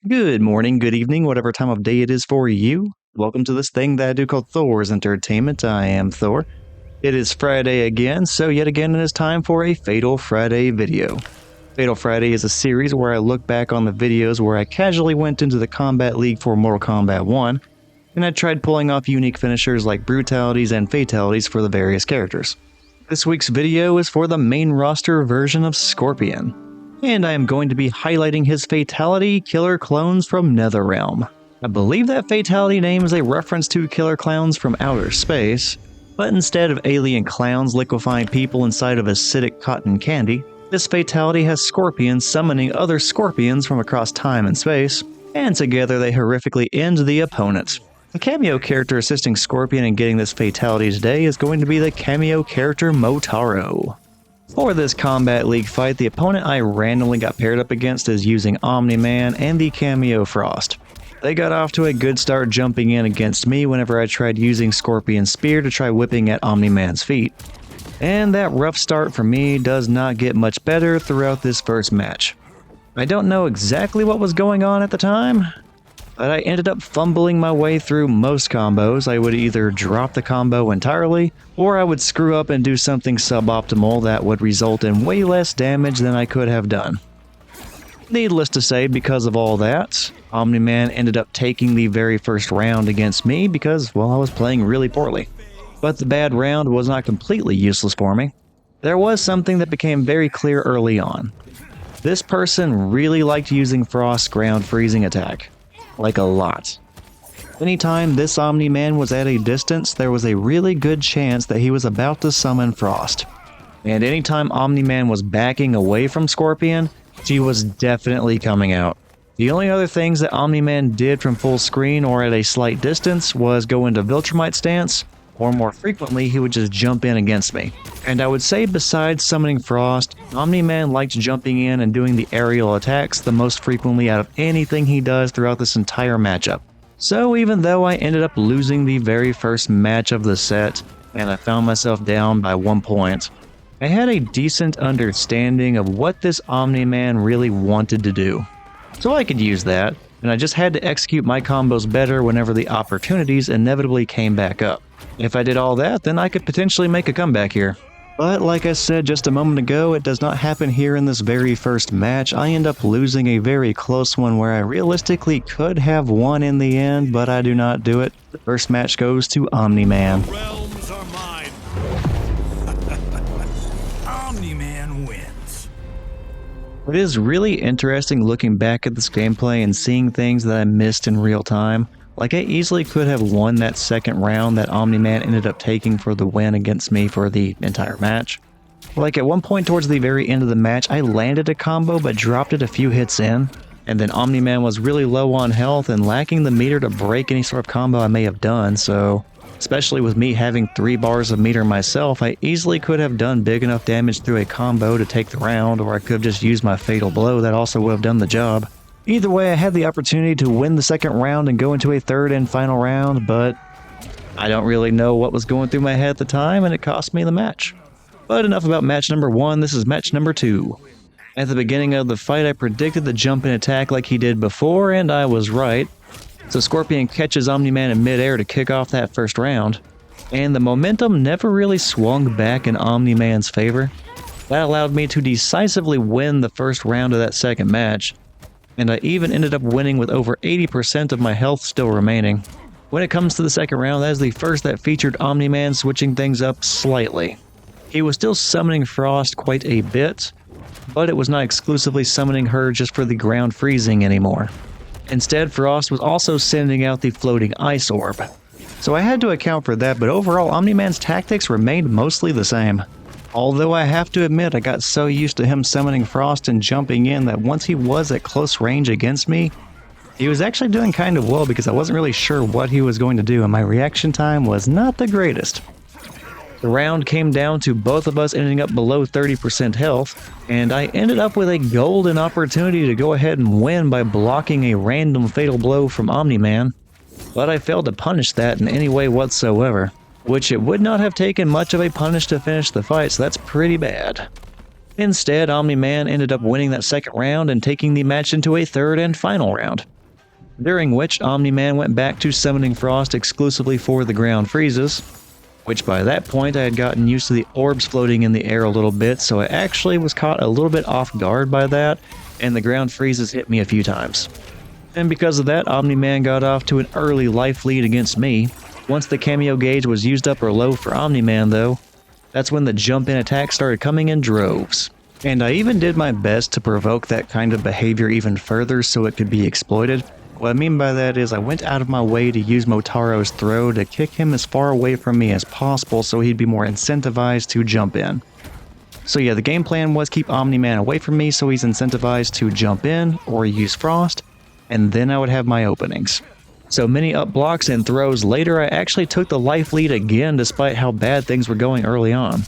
Good morning, good evening, whatever time of day it is for you. Welcome to this thing that I do called Thor's Entertainment. I am Thor. It is Friday again, so yet again it is time for a Fatal Friday video. Fatal Friday is a series where I look back on the videos where I casually went into the Kombat League for Mortal Kombat 1, and I tried pulling off unique finishers like Brutalities and Fatalities for the various characters. This week's video is for the main roster version of Scorpion, and I am going to be highlighting his Fatality Killer Klones from Netherrealm. I believe that Fatality name is a reference to killer clowns from outer space, but instead of alien clowns liquefying people inside of acidic cotton candy, this Fatality has scorpions summoning other scorpions from across time and space, and together they horrifically end the opponent. The cameo character assisting Scorpion in getting this Fatality today is going to be the cameo character Motaro. For this Kombat League fight, the opponent I randomly got paired up against is using Omni-Man and the cameo Frost. They got off to a good start jumping in against me whenever I tried using Scorpion's Spear to try whipping at Omni-Man's feet. And that rough start for me does not get much better throughout this first match. I don't know exactly what was going on at the time, but I ended up fumbling my way through most combos. I would either drop the combo entirely, or I would screw up and do something suboptimal that would result in way less damage than I could have done. Needless to say, because of all that, Omni-Man ended up taking the very first round against me because, well, I was playing really poorly. But the bad round was not completely useless for me. There was something that became very clear early on. This person really liked using Frost's ground freezing attack. Like a lot. Anytime this Omni-Man was at a distance, there was a really good chance that he was about to summon Frost. And anytime Omni-Man was backing away from Scorpion, she was definitely coming out. The only other things that Omni-Man did from full screen or at a slight distance was go into Viltrumite stance, or more frequently he would just jump in against me. And I would say besides summoning Frost, Omni-Man liked jumping in and doing the aerial attacks the most frequently out of anything he does throughout this entire matchup. So even though I ended up losing the very first match of the set, and I found myself down by 1 point, I had a decent understanding of what this Omni-Man really wanted to do. So I could use that, and I just had to execute my combos better whenever the opportunities inevitably came back up. If I did all that, then I could potentially make a comeback here. But like I said just a moment ago, it does not happen here in this very first match. I end up losing a very close one where I realistically could have won in the end, but I do not do it. The first match goes to Omni-Man. Realms are mine. Omni-Man wins. It is really interesting looking back at this gameplay and seeing things that I missed in real time. Like, I easily could have won that second round that Omni-Man ended up taking for the win against me for the entire match. Like, at one point towards the very end of the match, I landed a combo but dropped it a few hits in, and then Omni-Man was really low on health and lacking the meter to break any sort of combo I may have done, so especially with me having 3 bars of meter myself, I easily could have done big enough damage through a combo to take the round, or I could have just used my fatal blow that also would have done the job. Either way, I had the opportunity to win the second round and go into a third and final round, but I don't really know what was going through my head at the time, and it cost me the match. But enough about match number 1, this is match number 2. At the beginning of the fight, I predicted the jump-in attack like he did before, and I was right. So Scorpion catches Omni-Man in midair to kick off that first round, and the momentum never really swung back in Omni-Man's favor. That allowed me to decisively win the first round of that second match, and I even ended up winning with over 80% of my health still remaining. When it comes to the second round, that is the first that featured Omni-Man switching things up slightly. He was still summoning Frost quite a bit, but it was not exclusively summoning her just for the ground freezing anymore. Instead, Frost was also sending out the floating ice orb. So I had to account for that, but overall Omni-Man's tactics remained mostly the same. Although I have to admit, I got so used to him summoning Frost and jumping in that once he was at close range against me, he was actually doing kind of well because I wasn't really sure what he was going to do and my reaction time was not the greatest. The round came down to both of us ending up below 30% health, and I ended up with a golden opportunity to go ahead and win by blocking a random fatal blow from Omni-Man, but I failed to punish that in any way whatsoever. Which it would not have taken much of a punish to finish the fight, so that's pretty bad. Instead, Omni-Man ended up winning that second round and taking the match into a third and final round, during which Omni-Man went back to summoning Frost exclusively for the ground freezes, which by that point I had gotten used to the orbs floating in the air a little bit, so I actually was caught a little bit off guard by that, and the ground freezes hit me a few times. And because of that, Omni-Man got off to an early life lead against me. Once the kameo gauge was used up or low for Omni-Man though, that's when the jump-in attack started coming in droves. And I even did my best to provoke that kind of behavior even further so it could be exploited. What I mean by that is I went out of my way to use Motaro's throw to kick him as far away from me as possible so he'd be more incentivized to jump in. So yeah, the game plan was keep Omni-Man away from me so he's incentivized to jump in or use Frost, and then I would have my openings. So many up blocks and throws later, I actually took the life lead again despite how bad things were going early on.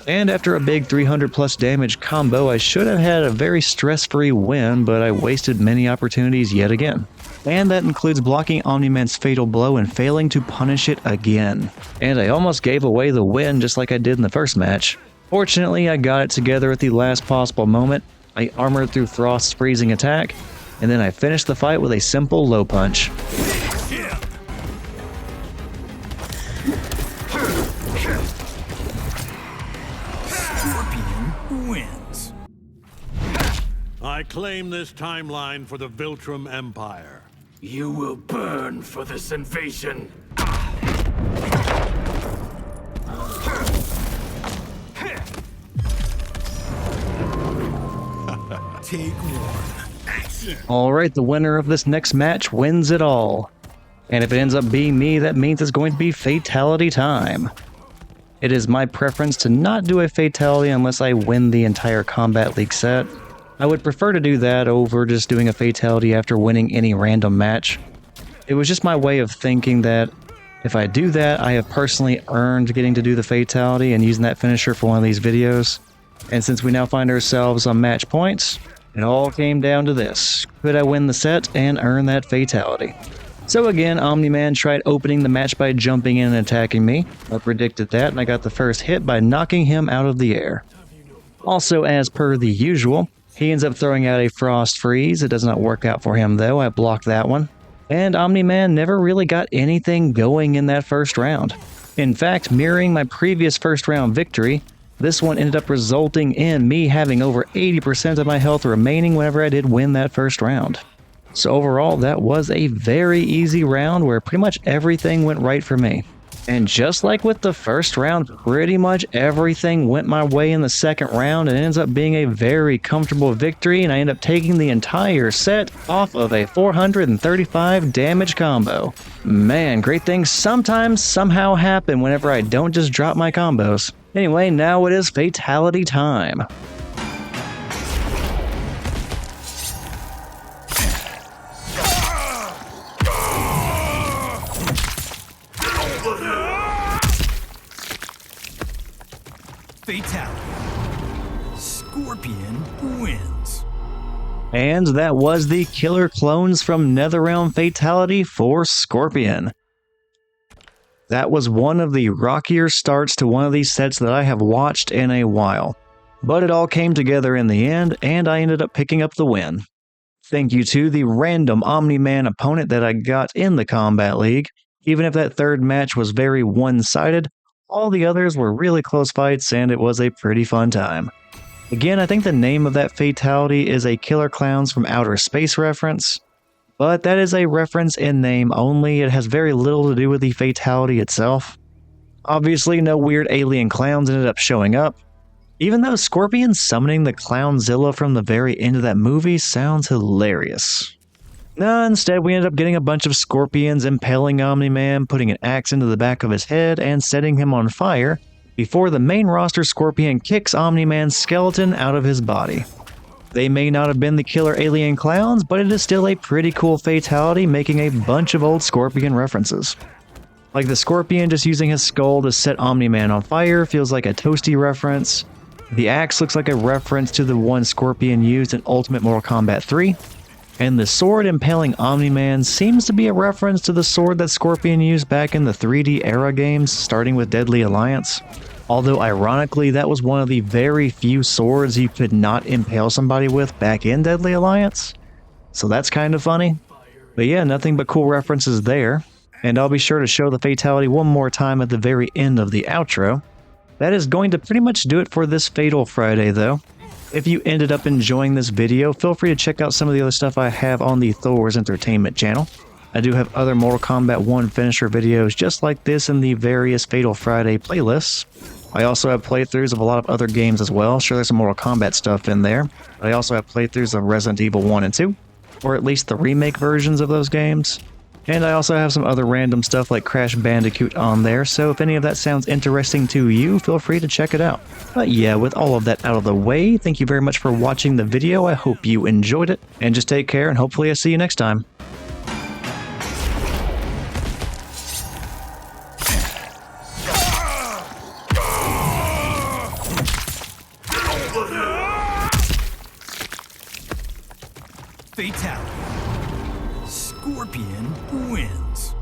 And after a big 300 plus damage combo, I should have had a very stress-free win, but I wasted many opportunities yet again. And that includes blocking Omni-Man's fatal blow and failing to punish it again. And I almost gave away the win just like I did in the first match. Fortunately, I got it together at the last possible moment. I armored through Frost's freezing attack, and then I finished the fight with a simple low punch. Scorpion wins. I claim this timeline for the Viltrum Empire. You will burn for this invasion. Take one. Action. Alright, the winner of this next match wins it all. And if it ends up being me, that means it's going to be Fatality Time. It is my preference to not do a Fatality unless I win the entire Kombat League set. I would prefer to do that over just doing a Fatality after winning any random match. It was just my way of thinking that if I do that, I have personally earned getting to do the Fatality and using that finisher for one of these videos. And since we now find ourselves on match points, it all came down to this. Could I win the set and earn that Fatality? So again, Omni-Man tried opening the match by jumping in and attacking me. I predicted that, and I got the first hit by knocking him out of the air. Also, as per the usual, he ends up throwing out a Frost Freeze. It does not work out for him though, I blocked that one. And Omni-Man never really got anything going in that first round. In fact, mirroring my previous first round victory, this one ended up resulting in me having over 80% of my health remaining whenever I did win that first round. So overall, that was a very easy round where pretty much everything went right for me. And just like with the first round, pretty much everything went my way in the second round and it ends up being a very comfortable victory, and I end up taking the entire set off of a 435 damage combo. Man, great things sometimes somehow happen whenever I don't just drop my combos. Anyway, now it is Fatality Time. Fatality. Scorpion wins. And that was the Killer Klones from Netherrealm Fatality for Scorpion. That was one of the rockier starts to one of these sets that I have watched in a while. But it all came together in the end, and I ended up picking up the win. Thank you to the random Omni-Man opponent that I got in the Kombat League. Even if that third match was very one-sided, all the others were really close fights, and it was a pretty fun time. Again, I think the name of that Fatality is a Killer Clowns from Outer Space reference, but that is a reference in name only. It has very little to do with the Fatality itself. Obviously, no weird alien clowns ended up showing up, even though Scorpion summoning the Clownzilla from the very end of that movie sounds hilarious. No, instead we ended up getting a bunch of scorpions impaling Omni-Man, putting an axe into the back of his head, and setting him on fire, before the main roster Scorpion kicks Omni-Man's skeleton out of his body. They may not have been the killer alien clowns, but it is still a pretty cool Fatality, making a bunch of old Scorpion references. Like the Scorpion just using his skull to set Omni-Man on fire feels like a Toasty reference. The axe looks like a reference to the one Scorpion used in Ultimate Mortal Kombat 3. And the sword impaling Omni-Man seems to be a reference to the sword that Scorpion used back in the 3D era games, starting with Deadly Alliance. Although ironically, that was one of the very few swords you could not impale somebody with back in Deadly Alliance. So that's kind of funny. But yeah, nothing but cool references there. And I'll be sure to show the fatality one more time at the very end of the outro. That is going to pretty much do it for this Fatal Friday though. If you ended up enjoying this video, feel free to check out some of the other stuff I have on the Thor's Entertainment channel. I do have other Mortal Kombat 1 finisher videos just like this in the various Fatal Friday playlists. I also have playthroughs of a lot of other games as well. Sure, there's some Mortal Kombat stuff in there. But I also have playthroughs of Resident Evil 1 and 2, or at least the remake versions of those games. And I also have some other random stuff like Crash Bandicoot on there, so if any of that sounds interesting to you, feel free to check it out. But yeah, with all of that out of the way, thank you very much for watching the video. I hope you enjoyed it, and just take care, and hopefully I see you next time. Fatality. Scorpion wins.